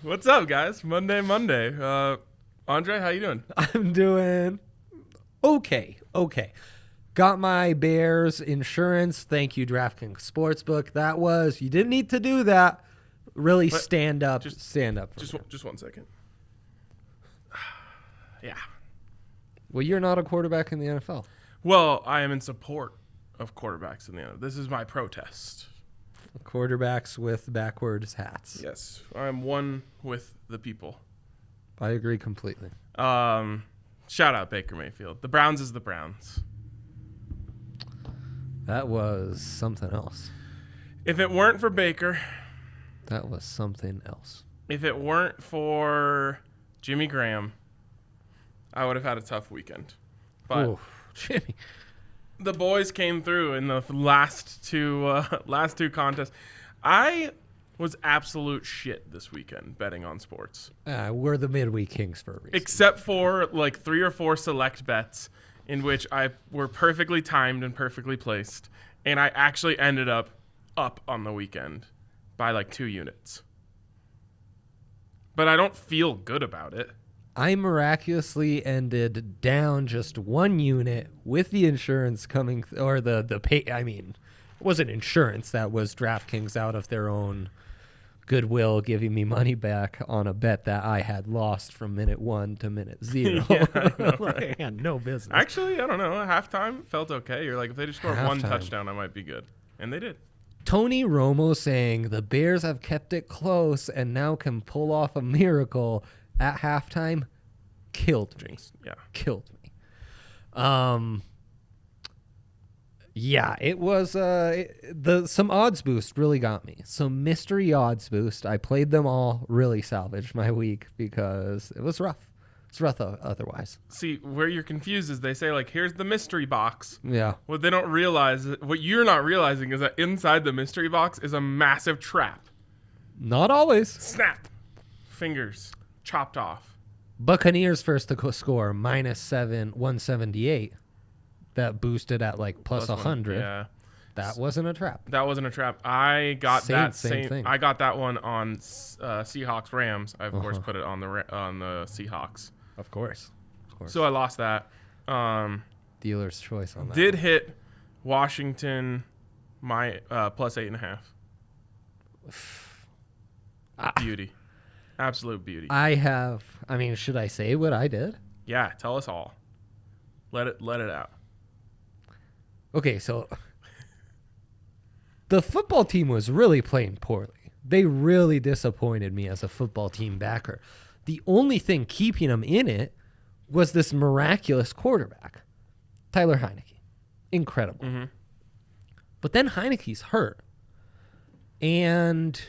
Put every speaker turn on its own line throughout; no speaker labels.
What's up, guys? Monday. Andre, how you doing?
I'm doing okay. Got my Bears insurance. Thank you, DraftKings Sportsbook. You didn't need to do that. Really stand up. Stand up.
Just 1 second. Yeah.
Well, you're not a quarterback in the NFL.
Well, I am in support of quarterbacks in the NFL. This is my protest.
Quarterbacks with backwards hats.
Yes, I am one with the people.
I agree completely.
Shout out Baker Mayfield. The Browns is the Browns.
That was something else.
If it weren't for Baker,
that was something else.
If it weren't for Jimmy Graham, I would have had a tough weekend. But
Jimmy.
The boys came through in the last two contests. I was absolute shit this weekend betting on sports.
We're the midweek kings for a reason.
Except for like 3 or 4 select bets in which I were perfectly timed and perfectly placed, and I actually ended up on the weekend by like 2 units. But I don't feel good about it.
I miraculously ended down just 1 unit with the insurance coming, or the pay. I mean, it wasn't insurance. That was DraftKings out of their own goodwill giving me money back on a bet that I had lost from minute 1 to minute 0.
Yeah, I know, right?
I had no business.
Actually, I don't know. Halftime felt okay. You're like, if they just scored 1 touchdown, I might be good. And they did.
Tony Romo saying the Bears have kept it close and now can pull off a miracle at halftime killed me.
Yeah.
Killed me. Yeah, it was some odds boost really got me. Some mystery odds boost. I played them all, really salvaged my week because it was rough. It's rough otherwise.
See, where you're confused is they say, like, here's the mystery box.
Yeah.
What they don't realize, what you're not realizing is that inside the mystery box is a massive trap.
Not always.
Snap. Fingers chopped off.
Buccaneers first to score -7, 178. That boosted at like plus 100.
Yeah.
That wasn't a trap.
That wasn't a trap. I got
same thing.
I got that one on Seahawks Rams. I of course put it on the Seahawks.
Of course.
So I lost that.
Dealer's choice on that.
Did hit Washington my plus 8.5. Beauty. Absolute beauty.
Should I say what I did?
Yeah, tell us all. Let it out.
Okay, so the football team was really playing poorly. They really disappointed me as a football team backer. The only thing keeping them in it was this miraculous quarterback, Tyler Heineke. Incredible.
Mm-hmm.
But then Heineke's hurt. And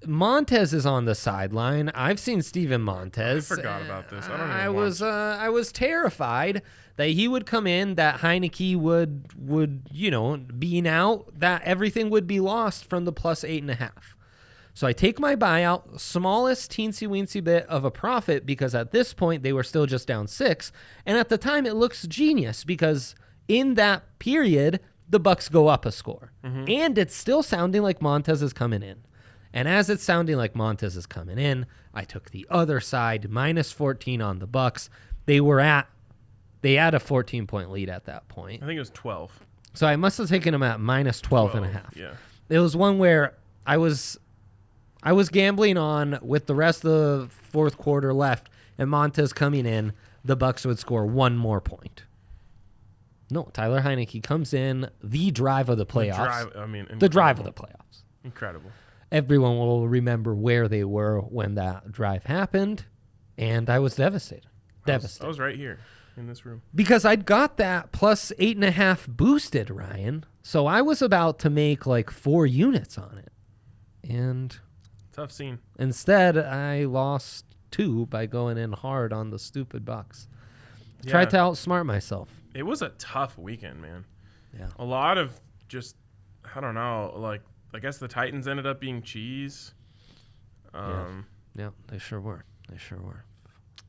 Montez is on the sideline. I've seen Steven Montez.
I forgot about this.
I was terrified that he would come in, that Heineke would being out, that everything would be lost from the plus 8.5. So I take my buyout, smallest teensy-weensy bit of a profit, because at this point they were still just down 6. And at the time it looks genius because in that period the Bucs go up a score. Mm-hmm. And it's still sounding like Montez is coming in. And as it's sounding like Montez is coming in, I took the other side, -14 on the Bucs. They had a 14-point lead at that point.
I think it was 12.
So I must have taken them at -12.5.
Yeah.
It was one where I was gambling on with the rest of the fourth quarter left and Montez coming in, the Bucs would score 1 more point. No, Tyler Heineke comes in, the drive of the playoffs.
The
drive of the playoffs.
Incredible.
Everyone will remember where they were when that drive happened, and I was devastated.
I was right here in this room.
Because I'd got that plus 8.5 boosted, Ryan. So I was about to make like 4 units on it. And
tough scene.
Instead, I lost 2 by going in hard on the stupid Bucs.
Yeah.
Tried to outsmart myself.
It was a tough weekend, man.
Yeah.
A lot of just, I don't know, like, I guess the Titans ended up being cheese.
Yeah, they sure were.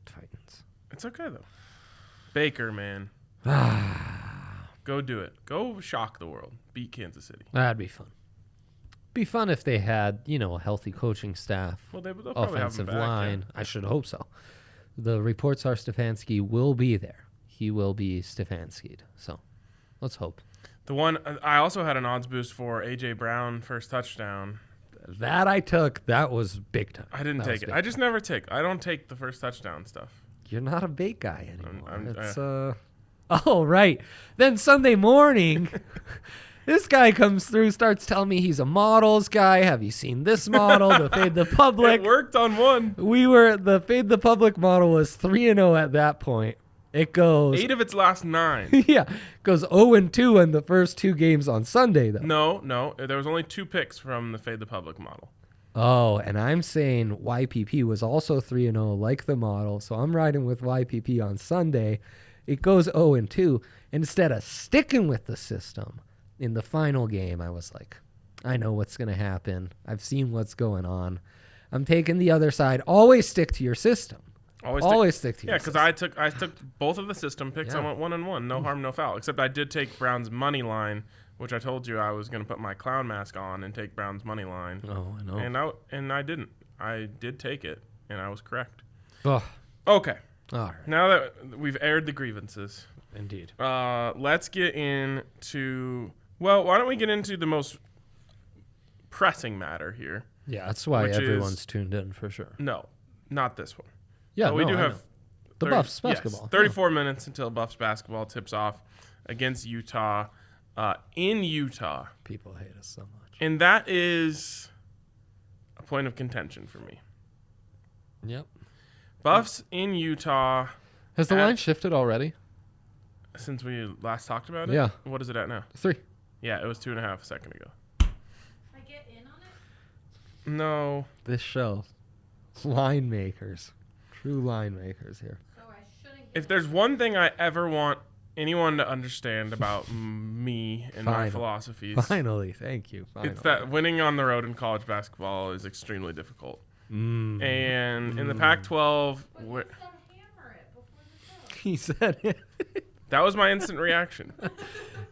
Titans.
It's okay, though. Baker, man. Go do it. Go shock the world. Beat Kansas City.
That'd be fun. Be fun if they had, a healthy coaching staff,
Well, they'll probably have him
offensive
back,
line.
yeah.
I should hope so. The reports are Stefanski will be there. He will be Stefanski'd. So let's hope.
The one I also had an odds boost for AJ Brown first touchdown.
That I took. That was big time.
I didn't take it. I just never take. I don't take the first touchdown stuff.
You're not a bait guy anymore.
I'm-
Oh, right. Then Sunday morning, this guy comes through, starts telling me he's a models guy. Have you seen this model? The Fade the Public.
It worked on one.
The Fade the Public model was 3-0 at that point. It goes
8 of its last 9.
yeah, goes 0-2 in the first 2 games on Sunday though.
No. There was only 2 picks from the Fade the Public model.
Oh, and I'm saying YPP was also 3-0 like the model, so I'm riding with YPP on Sunday. It goes 0-2. Instead of sticking with the system in the final game, I was like, I know what's going to happen. I've seen what's going on. I'm taking the other side. Always stick to your system. Always stick to your system.
Yeah, because I took both of the system picks.
Yeah.
I went 1-1. No harm, no foul. Except I did take Brown's money line, which I told you I was going to put my clown mask on and take Brown's money line.
Oh, I know.
And I didn't. I did take it, and I was correct.
Oh,
Okay.
all right.
Now that we've aired the grievances,
Indeed.
let's get into... Well, why don't we get into the most pressing matter here?
Yeah, that's why
Which
everyone's
is-
tuned in for sure.
No, not this one.
Yeah,
we do
I
have
know. The Buffs basketball.
Yes, 34 minutes until Buffs basketball tips off against Utah in Utah.
People hate us so much.
And that is a point of contention for me.
Yep.
Buffs in Utah,
Has the
At-
line shifted already?
since we last talked about it?
Yeah.
What is it at now?
3.
Yeah, it was 2.5 a second ago.
I get in on it?
No.
This show. Line makers. True line makers here.
So I shouldn't get
If there's one thing I ever want anyone to understand about me and my
Finally.
philosophies,
Finally. Thank you. Finally.
it's that winning on the road in college basketball is extremely difficult. And in the Pac-12,
But you don't hammer it before the show.
He said it.
that was my instant reaction.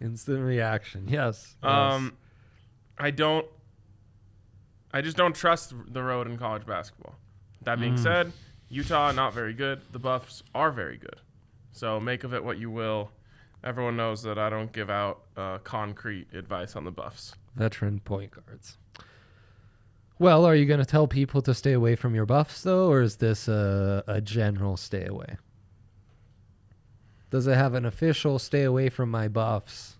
Instant reaction. Yes.
I just don't trust the road in college basketball. That being said, Utah, not very good. The Buffs are very good. So make of it what you will. Everyone knows that I don't give out concrete advice on the Buffs.
Veteran point guards. Well, are you going to tell people to stay away from your Buffs, though, or is this a general stay away? Does it have an official stay away from my Buffs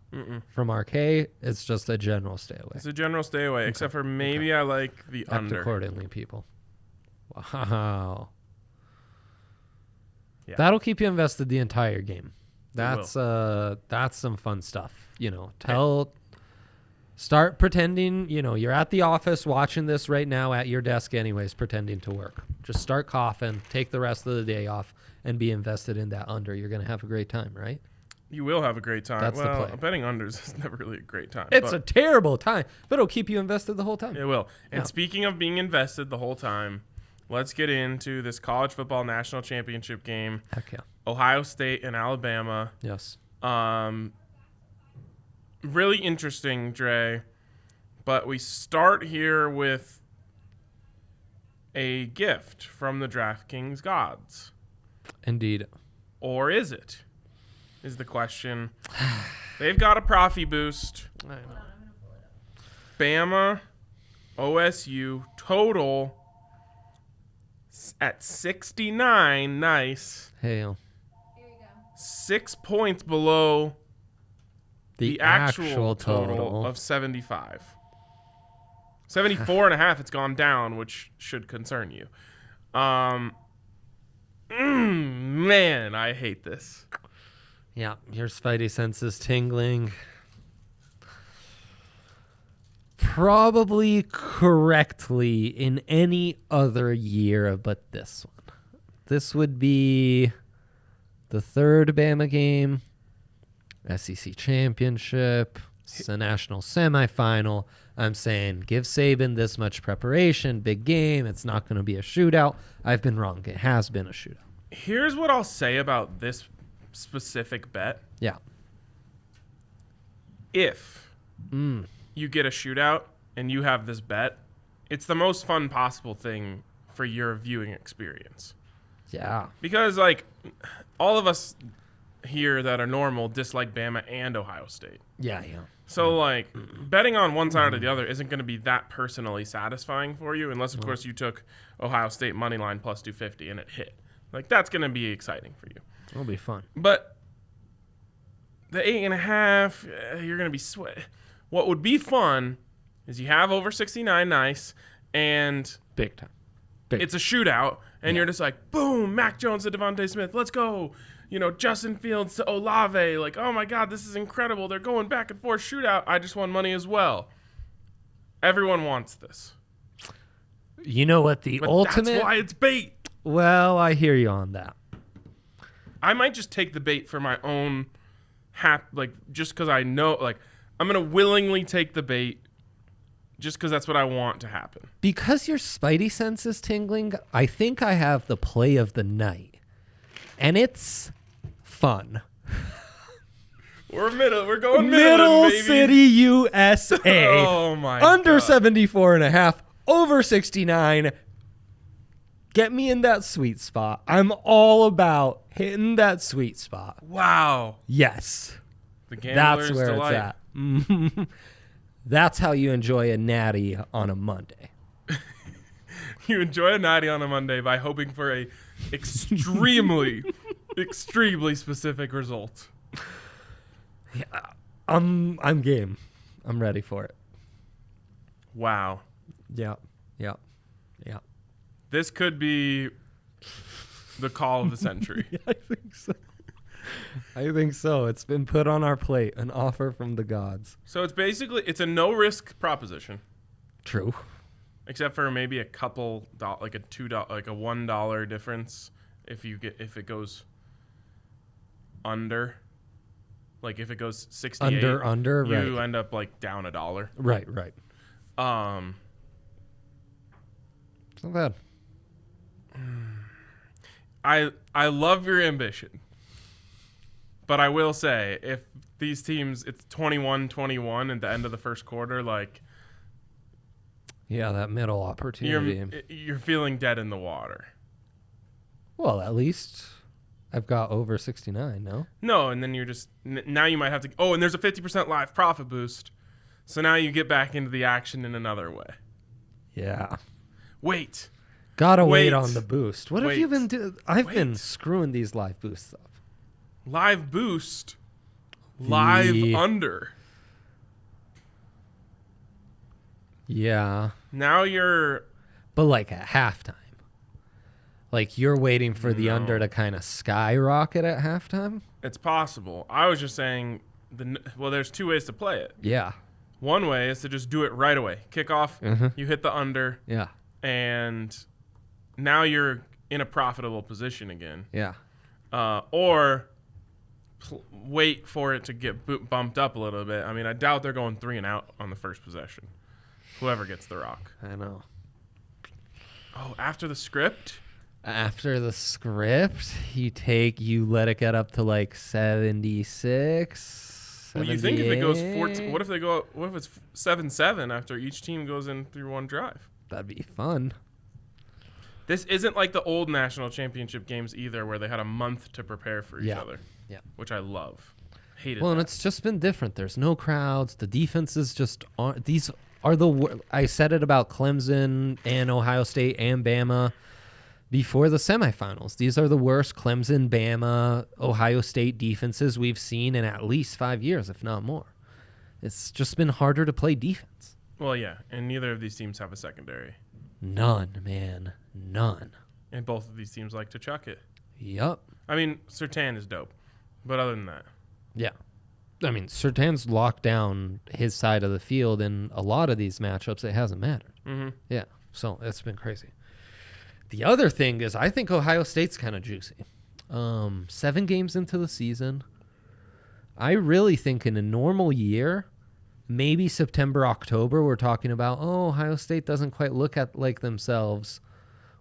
from RK? It's just a general stay away.
It's a general stay away, except for maybe I like the
Act
under.
accordingly, people. Wow.
Yeah.
That'll keep you invested the entire game.
will.
That's some fun stuff. Start pretending, you're at the office watching this right now at your desk anyways, pretending to work. Just start coughing, take the rest of the day off, and be invested in that under. You're going to have a great time, right?
You will have a great time.
That's the
well,
play.
betting unders is never really a great time.
It's
but
a terrible time, but it'll keep you invested the whole time.
It will. And
Yeah.
speaking of being invested the whole time, let's get into this college football national championship game.
Heck yeah.
Ohio State and Alabama.
Yes.
Really interesting, Dre. But we start here with a gift from the DraftKings gods.
Indeed.
Or is it? Is the question. They've got a profit boost.
I know.
Hold on, I'm gonna pull it up.
Bama, OSU, total at 69. Nice.
Hail.
Here you go.
6 points below
The
actual total of 75. 74.5, it's gone down, which should concern you. Man, I hate this.
Yeah, your spidey sense is tingling. Probably correctly in any other year but this one. This would be the third Bama game, SEC Championship, it's a national semifinal. I'm saying give Saban this much preparation, big game. It's not going to be a shootout. I've been wrong. It has been a shootout.
Here's what I'll say about this specific bet.
Yeah.
If you get a shootout, and you have this bet, it's the most fun possible thing for your viewing experience.
Yeah.
Because, like, all of us here that are normal dislike Bama and Ohio State.
Yeah.
So, like, betting on one side or the other isn't going to be that personally satisfying for you unless, of course, you took Ohio State money line plus 250 and it hit. Like, that's going to be exciting for you.
It'll be fun.
But the 8.5, you're going to be sweat. What would be fun is you have over 69 nice, and
Big time.
it's a shootout, and you're just like, boom, Mac Jones to Devontae Smith, let's go. You know, Justin Fields to Olave. Like, oh my God, this is incredible. They're going back and forth shootout. I just won money as well. Everyone wants this.
You know what the
But
ultimate...
that's why it's bait.
Well, I hear you on that.
I might just take the bait for my own just because I know, like, I'm going to willingly take the bait just because that's what I want to happen.
Because your spidey sense is tingling, I think I have the play of the night. And it's fun.
We're going
Middle
baby.
City, USA.
Oh, my
Under
God.
74.5, over 69. Get me in that sweet spot. I'm all about hitting that sweet spot.
Wow.
Yes.
The
That's
gambler's
where
delight.
it's at. That's how you enjoy a natty on a Monday.
You enjoy a natty on a Monday by hoping for a extremely, extremely specific result.
I'm game. I'm ready for it.
Wow.
Yeah.
This could be the call of the century.
I think so. It's been put on our plate, an offer from the gods.
So it's a no risk proposition,
True.
except for maybe a couple like a $2 like a $1 difference if it goes under. Like if it goes 68,
Under,
you
right.
end up like down $1.
Right. It's not bad.
I love your ambition. But I will say, if these teams, it's 21-21 at the end of the first quarter, like
Yeah, that middle opportunity.
you're feeling dead in the water.
Well, at least I've got over 69, no?
No, and then you're just now you might have to. Oh, and there's a 50% live profit boost, so now you get back into the action in another way.
Yeah.
Wait,
Gotta
Wait.
wait on the boost. What have you
Wait.
been doing? I've been
Wait.
screwing these live boosts up.
live boost, live under.
Yeah.
Now you're
But like at halftime. Like you're waiting for the
No.
under to kind of skyrocket at halftime?
It's possible. I was just saying there's two ways to play it.
Yeah.
One way is to just do it right away. Kick off, you hit the under,
Yeah.
and now you're in a profitable position again.
Yeah.
Or wait for it to get bumped up a little bit. I mean, I doubt they're going 3 and out on the first possession. Whoever gets the rock.
I know.
Oh, after the script?
After the script, you let it get up to like 76.
Well, you think if it goes
78?
14, what if it's 7-7 after each team goes in through one drive?
That'd be fun.
This isn't like the old national championship games either, where they had a month to prepare for each other.
Yeah.
Which I love. Hated
Well, and
that.
it's just been different. There's no crowds. The defenses just aren't. These are I said it about Clemson and Ohio State and Bama before the semifinals. These are the worst Clemson, Bama, Ohio State defenses we've seen in at least 5 years, if not more. It's just been harder to play defense.
Well, yeah, and neither of these teams have a secondary.
None, man. None.
And both of these teams like to chuck it.
Yup.
I mean, Surtain is dope. But other than that,
Yeah. I mean, Surtain's locked down his side of the field in a lot of these matchups. It hasn't mattered.
mm-hmm.
Yeah, so it's been crazy. The other thing is I think Ohio State's kind of juicy. 7 games into the season. I really think in a normal year, maybe September, October, we're talking about, Ohio State doesn't quite look like themselves.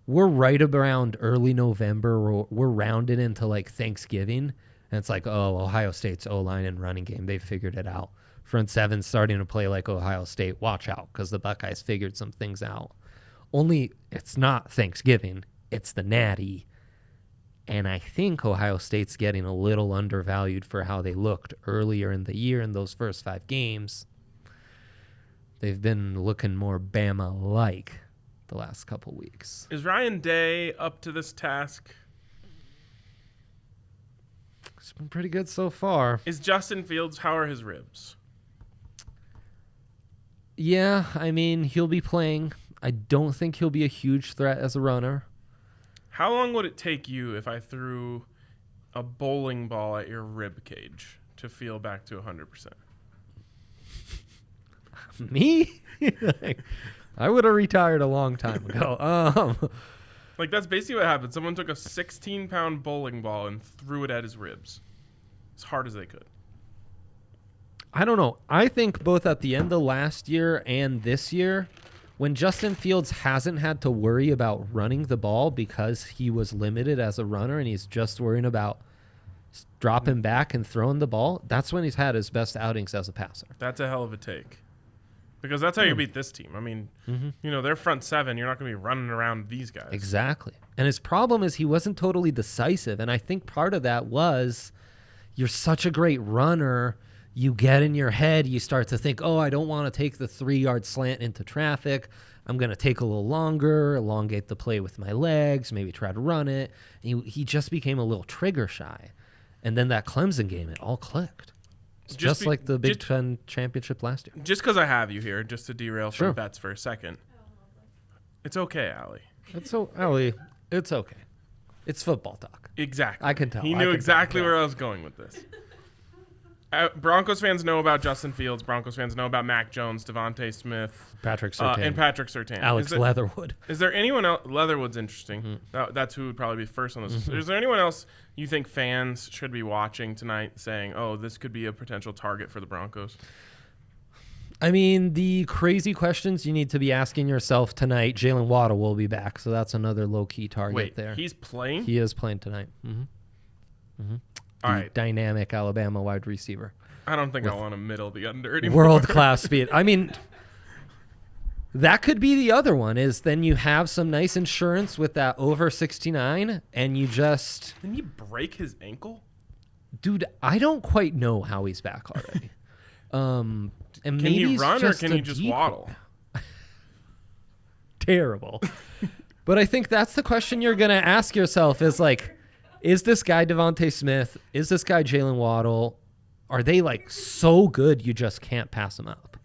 We're right around early November. We're rounded into like Thanksgiving. And it's like, Ohio State's O-line and running game, they've figured it out. front seven starting to play like Ohio State. Watch out, because the Buckeyes figured some things out. Only it's not Thanksgiving. It's the Natty. And I think Ohio State's getting a little undervalued for how they looked earlier in the year in those first 5 games. They've been looking more Bama-like the last couple weeks.
Is Ryan Day up to this task?
It's been pretty good so far.
Is Justin Fields, how are his ribs?
Yeah, I mean, he'll be playing. I don't think he'll be a huge threat as a runner.
How long would it take you if I threw a bowling ball at your rib cage to feel back to 100%?
Me? I would have retired a long time ago.
Like, that's basically what happened. Someone took a 16-pound bowling ball and threw it at his ribs as hard as they could.
I don't know. I think both at the end of last year and this year, when Justin Fields hasn't had to worry about running the ball because he was limited as a runner and he's just worrying about dropping back and throwing the ball, that's when he's had his best outings as a passer.
That's a hell of a take. Because that's how you beat this team. I mean, their front seven, you're not going to be running around these guys.
Exactly. And his problem is he wasn't totally decisive. And I think part of that was you're such a great runner. You get in your head, you start to think, I don't want to take the 3-yard slant into traffic. I'm going to take a little longer, elongate the play with my legs, maybe try to run it. And he just became a little trigger shy. And then that Clemson game, it all clicked. Just like the Big Ten championship last year.
Just because I have you here, just to derail
Sure.
from bets for a second. It's okay, Allie.
Allie, it's okay. It's football talk.
Exactly.
I can tell.
He knew exactly where I was going with this. Broncos fans know about Justin Fields. Broncos fans know about Mac Jones, Devontae Smith,
Patrick Surtain.
and Patrick Surtain.
Alex Leatherwood.
Is there anyone else? Leatherwood's interesting. That's who would probably be first on this list. Is there anyone else you think fans should be watching tonight saying, this could be a potential target for the Broncos?
I mean, the crazy questions you need to be asking yourself tonight. Jalen Waddle will be back, so that's another low-key target there.
He's playing?
He is playing tonight.
All right.
Dynamic Alabama wide receiver.
I don't think I want to middle the under anymore.
World-class speed. I mean, that could be the other one, is then you have some nice insurance with that over 69, and you just...
Didn't he break his ankle?
Dude, I don't quite know how he's back already. And
Can
maybe
he
he's
run or
just
can
a
he just
decoy.
waddle?
Terrible. But I think that's the question you're going to ask yourself is like, is this guy Devontae Smith? Is this guy Jalen Waddle? Are they like so good you just can't pass them up?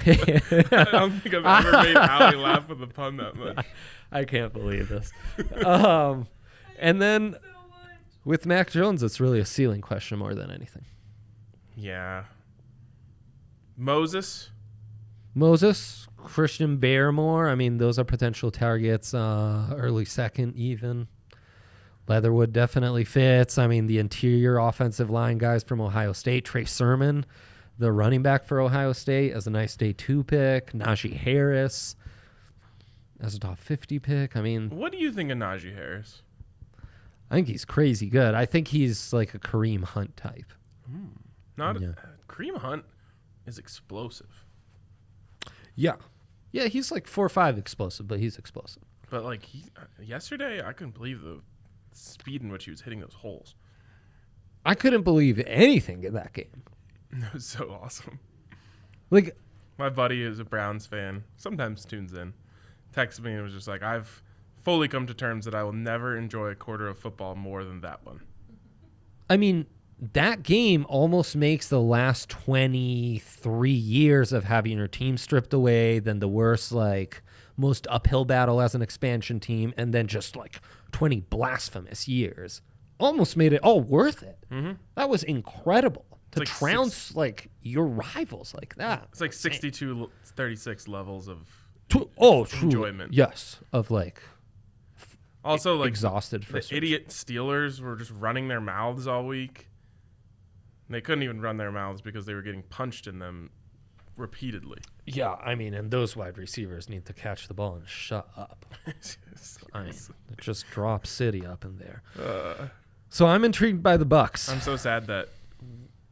I don't think I've ever made Allie laugh with a pun that much.
I can't believe this. And then with Mac Jones, it's really a ceiling question more than anything.
Yeah. Moses,
Christian Barmore. I mean, those are potential targets. Early second even. Leatherwood definitely fits. I mean, the interior offensive line guys from Ohio State. Trey Sermon, the running back for Ohio State, as a nice day 2 pick. Najee Harris as a top 50 pick. I mean,
what do you think of Najee Harris?
I think he's crazy good. I think he's like a Kareem Hunt type.
Kareem Hunt is explosive.
Yeah, he's like 4.5 explosive, but he's explosive.
But like yesterday, I couldn't believe the speed in which he was hitting those holes.
I couldn't believe anything in that game.
It was so awesome.
Like,
my buddy is a Browns fan, sometimes tunes in, texted me and was just like, I've fully come to terms that I will never enjoy a quarter of football more than that one.
I mean, that game almost makes the last 23 years of having your team stripped away, then the worst, like, most uphill battle as an expansion team, and then just like 20 blasphemous years almost made it all worth it. That was incredible to trounce like your rivals like that.
It's like 62-36 levels of
enjoyment. Yes, of like
also like
exhausted
the idiot Steelers were just running their mouths all week. They couldn't even run their mouths because they were getting punched in them repeatedly.
Yeah, I mean, and those wide receivers need to catch the ball and shut up. I mean, just drop City up in there. So I'm intrigued by the Bucks.
I'm so sad that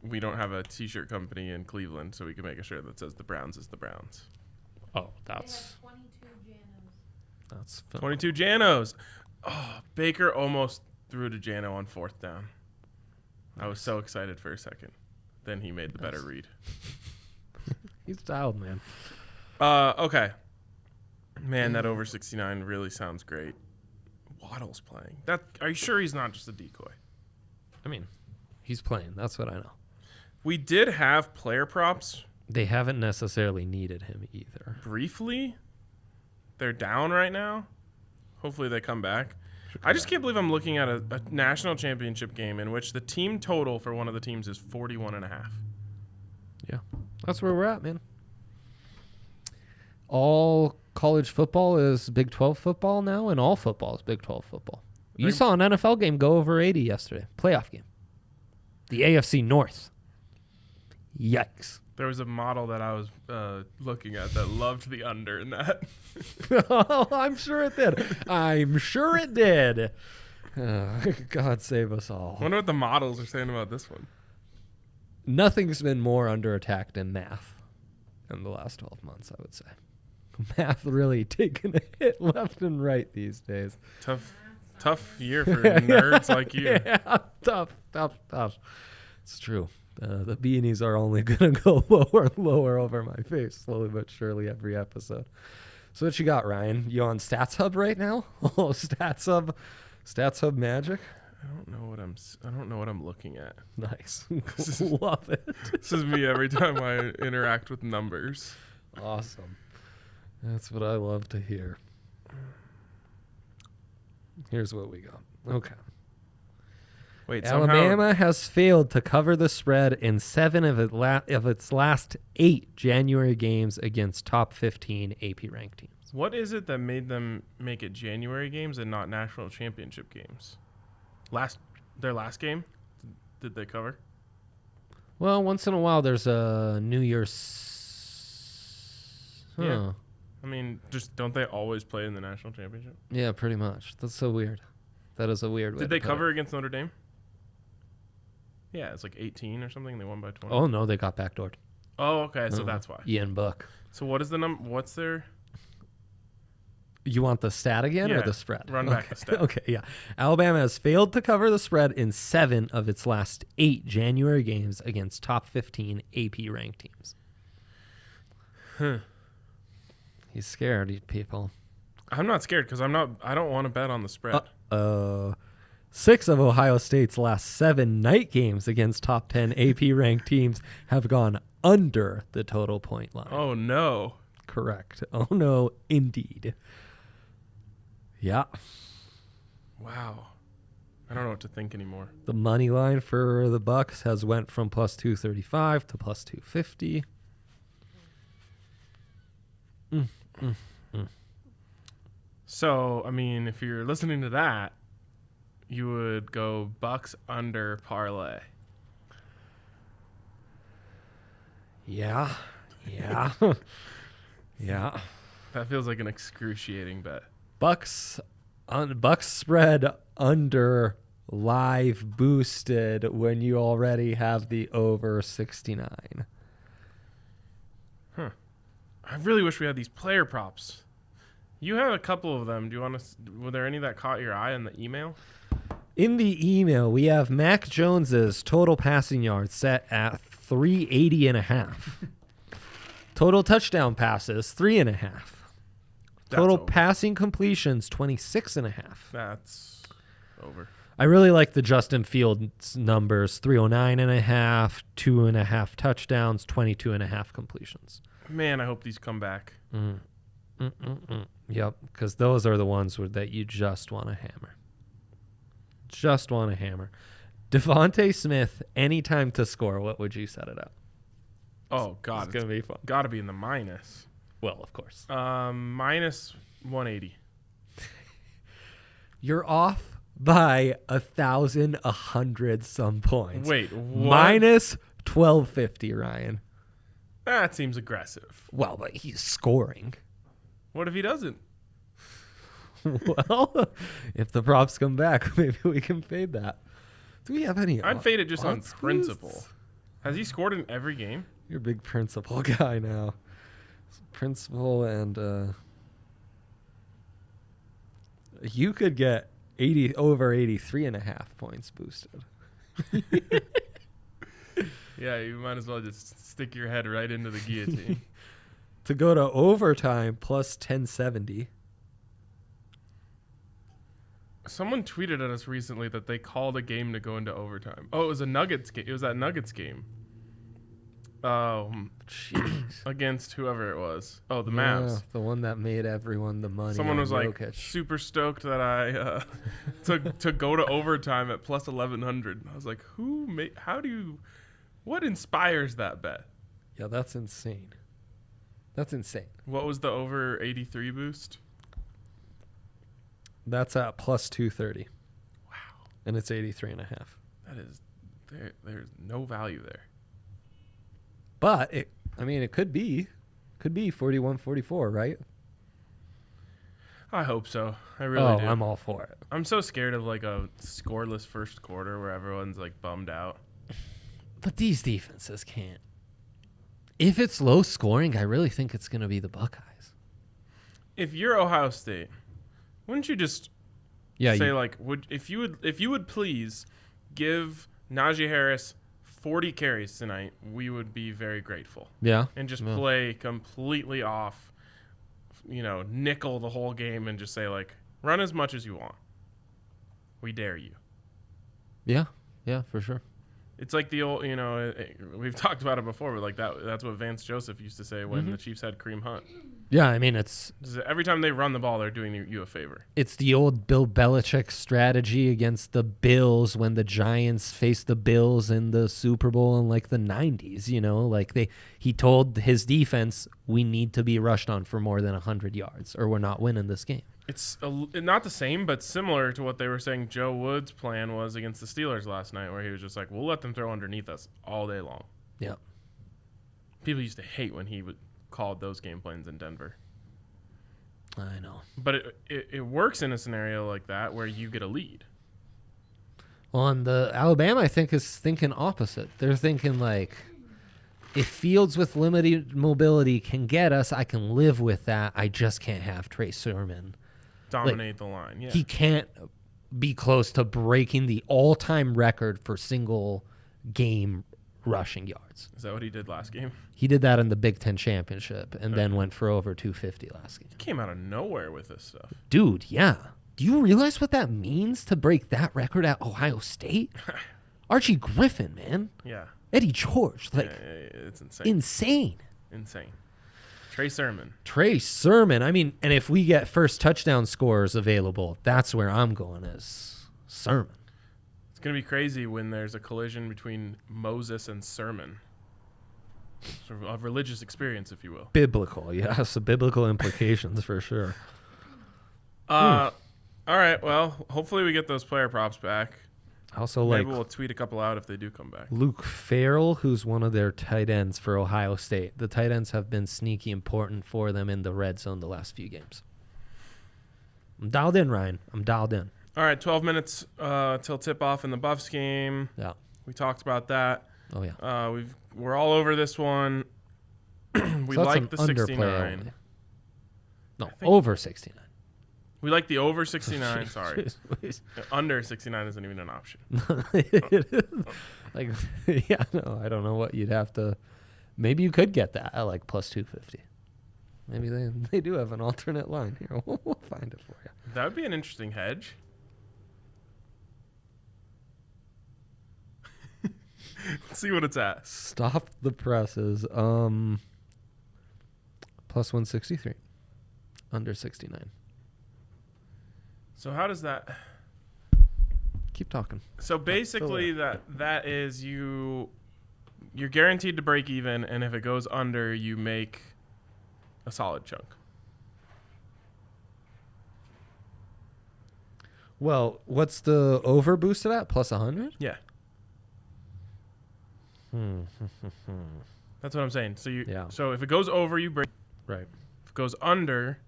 we don't have a T-shirt company in Cleveland, so we can make a shirt that says the Browns is the Browns.
Oh,
They
that's
have 22 Janos.
that's
22 Janos. Oh, Baker almost threw to Jano on 4th down. I was so excited for a second. Then he made the better read.
He's dialed, man.
Okay. Man, that over 69 really sounds great. Waddle's playing. Are you sure he's not just a decoy?
I mean, he's playing. That's what I know.
We did have player props
They haven't necessarily needed him either.
briefly. They're down right now. Hopefully they come back. I just can't believe I'm looking at a national championship game in which the team total for one of the teams is 41.5.
Yeah, that's where we're at, man. All college football is Big 12 football now, and all football is Big 12 football. You saw an NFL game go over 80 yesterday. Playoff game. The AFC North. Yikes.
There was a model that I was looking at that loved the under in that.
Oh, I'm sure it did. I'm sure it did. God save us all.
I wonder what the models are saying about this one.
Nothing's been more under attack than math in the last 12 months, I would say. Math really taking a hit left and right these days.
Tough year for nerds like you.
Yeah, tough. It's true. The beanies are only going to go lower and lower over my face, slowly but surely, every episode. So what you got, Ryan? You on Stats Hub right now? Oh, Stats Hub magic.
I don't know what I'm looking at.
Nice. Love it.
This is me every time I interact with numbers.
Awesome. That's what I love to hear. Here's what we got. Okay.
Wait,
Alabama has failed to cover the spread in 7 of its last 8 January games against top 15 AP ranked teams.
What is it that made them make it January games and not national championship games? Their last game, did they cover?
Well, once in a while there's a New Year's.
Yeah. I mean, just don't they always play in the national championship?
Yeah, pretty much. That's so weird. That is a weird way.
Did they
to put
cover
it.
against Notre Dame? Yeah, it's like 18 or something. They won by 20.
Oh no, they got backdoored.
Oh, okay, so that's why.
Ian Book.
So what is the number? What's their?
You want the stat again or
Yeah,
the spread?
run back the stat.
Okay, yeah. Alabama has failed to cover the spread in 7 of its last 8 January games against top 15 AP ranked teams.
Huh.
He's scared, people.
I'm not scared because I don't want to bet on the spread.
6 of Ohio State's last 7 night games against top 10 AP ranked teams have gone under the total point line.
Oh no.
Correct. Oh no, indeed. Yeah.
Wow. I don't know what to think anymore.
The money line for the Bucks has went from plus 235 to plus 250.
So, I mean, if you're listening to that, you would go Bucks under parlay.
Yeah. Yeah. Yeah.
That feels like an excruciating bet.
Bucks spread under live boosted when you already have the over 69.
Huh. I really wish we had these player props. You have a couple of them. Do you want to? Were there any that caught your eye in the email?
In the email, we have Mac Jones's total passing yards set at 380.5. Total touchdown passes 3.5. Total
over.
passing completions 26.5.
That's over.
I really like the Justin Fields numbers: 309.5, 2.5 touchdowns, 22.5 completions.
Man, I hope these come back.
Yep, because those are the ones that you just want to hammer. Just want to hammer. Devontae Smith, anytime to score, what would you set it at?
Oh God,
It's going to be fun.
got to be in the minus.
Well, of course.
Minus 180.
You're off by 1,100 some points.
Wait, what?
Minus 1,250, Ryan.
That seems aggressive.
Well, but he's scoring.
What if he doesn't?
Well, if the props come back, maybe we can fade that. Do we have any?
I'd fade it just on
odds
principle.
boosts?
Has he scored in every game?
You're a big principal guy now. Principal and you could get over 83.5 points boosted.
Yeah, you might as well just stick your head right into the guillotine.
To go to overtime plus 1070.
Someone tweeted at us recently that they called a game to go into overtime. Oh, it was a Nuggets game. It was that Nuggets game.
Jeez.
Against whoever it was. Oh, the Mavs.
Yeah, the one that made everyone the money.
Someone
on
was like
Jokic.
super stoked that I to go to overtime at plus 1100. I was like, what inspires that bet?
Yeah, that's insane. That's insane.
What was the over 83 boost?
That's at plus 230.
Wow.
And it's 83.5.
That is, there's no value there.
But it could be 41-44, right?
I hope so. I really do.
I'm all for it.
I'm so scared of like a scoreless first quarter where everyone's like bummed out.
But these defenses can't. If it's low scoring, I really think it's going to be the Buckeyes.
If you're Ohio State, wouldn't you just say like, if you would please give Najee Harris 40 carries tonight, we would be very grateful.
Yeah.
And just play completely off, nickel the whole game and just say like, run as much as you want. We dare you.
Yeah. Yeah, for sure.
It's like the old, we've talked about it before, but like that's what Vance Joseph used to say when the Chiefs had Kareem Hunt.
Yeah, I mean, it's
every time they run the ball, they're doing you a favor.
It's the old Bill Belichick strategy against the Bills when the Giants faced the Bills in the Super Bowl in like the 90s, like he told his defense, we need to be rushed on for more than 100 yards or we're not winning this game.
It's not the same, but similar to what they were saying Joe Wood's plan was against the Steelers last night, where he was just like, we'll let them throw underneath us all day long.
Yeah.
People used to hate when he called those game plans in Denver.
I know.
But it works in a scenario like that where you get a lead.
On the Alabama, I think, is thinking opposite. They're thinking like, if Fields with limited mobility can get us, I can live with that. I just can't have Trey Sermon
Dominate the line, yeah.
He can't be close to breaking the all-time record for single game rushing yards.
Is that what he did last game?
He did that in the Big Ten Championship and then went for over 250 last game.
He came out of nowhere with this stuff.
Dude, yeah. Do you realize what that means to break that record at Ohio State? Archie Griffin, man.
Yeah.
Eddie George. Like,
it's insane.
Insane.
Trey
Sermon. I mean, and if we get first touchdown scorers available, that's where I'm going is Sermon.
It's going to be crazy when there's a collision between Moses and Sermon. Sort of a religious experience, if you will.
Biblical, yes. The biblical implications for sure.
All right, well, hopefully we get those player props back.
Also,
Maybe we'll tweet a couple out if they do come back.
Luke Farrell, who's one of their tight ends for Ohio State. The tight ends have been sneaky important for them in the red zone the last few games. I'm dialed in, Ryan. I'm dialed in.
All right, 12 minutes till tip-off in the Buffs game.
Yeah.
We talked about that.
Oh, yeah.
We're all over this one. We
So
like the
underplay
69.
only. No, over 69.
We like the over 69. Sorry. Under 69 isn't even an option.
Like, yeah, no, I don't know what you'd have to. Maybe you could get that at like plus 250. Maybe they do have an alternate line here. We'll find it for you.
That would be an interesting hedge. Let's see what it's at.
Stop the presses. Plus 163. Under 69.
So how does that?
Keep talking.
So basically, that is you're guaranteed to break even, and if it goes under, you make a solid chunk.
Well, what's the over boosted at? Plus 100?
Yeah. That's what I'm saying. So if it goes over, you break.
Right.
If it goes under,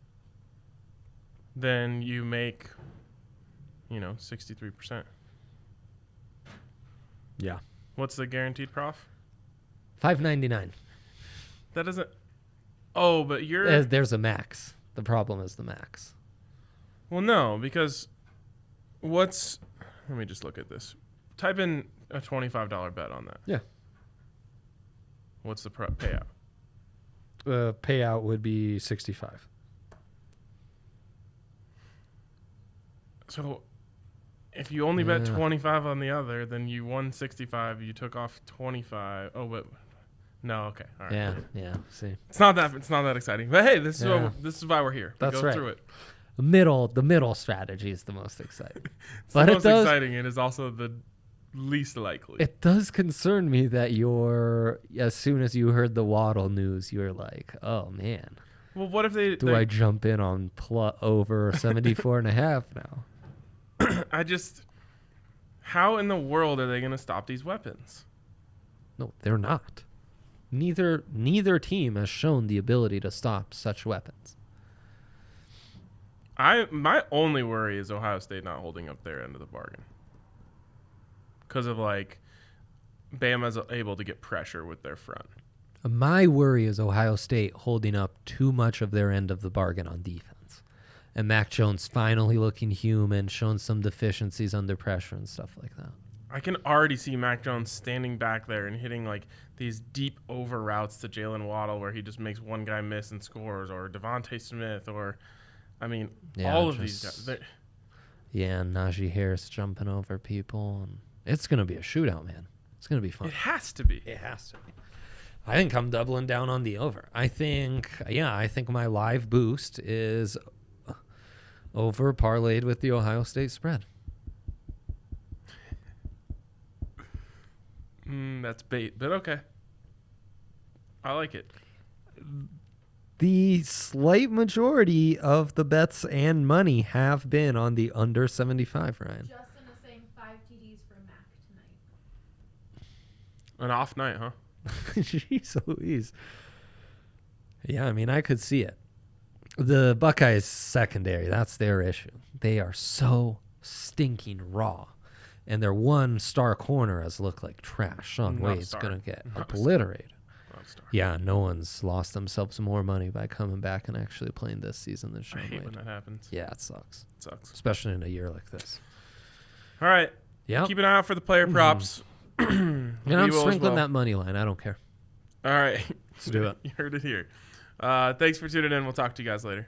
then you make 63%.
Yeah.
What's the guaranteed prof?
$5.99.
That doesn't. Oh, but you're.
There's a max. The problem is the max.
Well, no, because what's. Let me just look at this. Type in a $25 bet on that.
Yeah.
What's the payout?
Payout would be 65.
So, if you only bet 25 on the other, then you won 65. You took off 25. Oh, but no, okay, all right.
Yeah. See,
It's not that exciting. But hey, this is why we're here.
That's
we go
right.
through it.
the middle strategy is the most exciting.
It's
But
the
it
most
does-
exciting. It is also the least likely.
It does concern me that as soon as you heard the Waddle news, you were like, oh man,
Well, what if they?
do I jump in on over 74.5 now?
How in the world are they going to stop these weapons?
No, they're not. Neither team has shown the ability to stop such weapons.
My only worry is Ohio State not holding up their end of the bargain. Because of Bama's able to get pressure with their front.
My worry is Ohio State holding up too much of their end of the bargain on defense. And Mac Jones finally looking human, showing some deficiencies under pressure and stuff like that.
I can already see Mac Jones standing back there and hitting these deep over routes to Jalen Waddle where he just makes one guy miss and scores, or Devontae Smith, or all of these guys.
Yeah, Najee Harris jumping over people, and it's gonna be a shootout, man. It's gonna be fun.
It has to be.
It has to be. I think I'm doubling down on the over. I think my live boost is over parlayed with the Ohio State spread.
That's bait, but okay. I like it.
The slight majority of the bets and money have been on the under 75, Ryan.
Justin is saying 5 TDs for Mac tonight.
An off night, huh?
Jeez Louise. Yeah, I mean, I could see it. The Buckeyes secondary, that's their issue. They are so stinking raw. And their one star corner has looked like trash. Sean Wade's going to get obliterated. Yeah, no one's lost themselves more money by coming back and actually playing this season than Sean
I hate
Wade.
when that happens.
Yeah, it sucks.
It sucks.
Especially in a year like this.
All right.
Yeah.
Keep an eye out for the player props.
And I'm sprinkling that money line. I don't care.
All right.
Let's do it.
You heard it here. Thanks for tuning in. We'll talk to you guys later.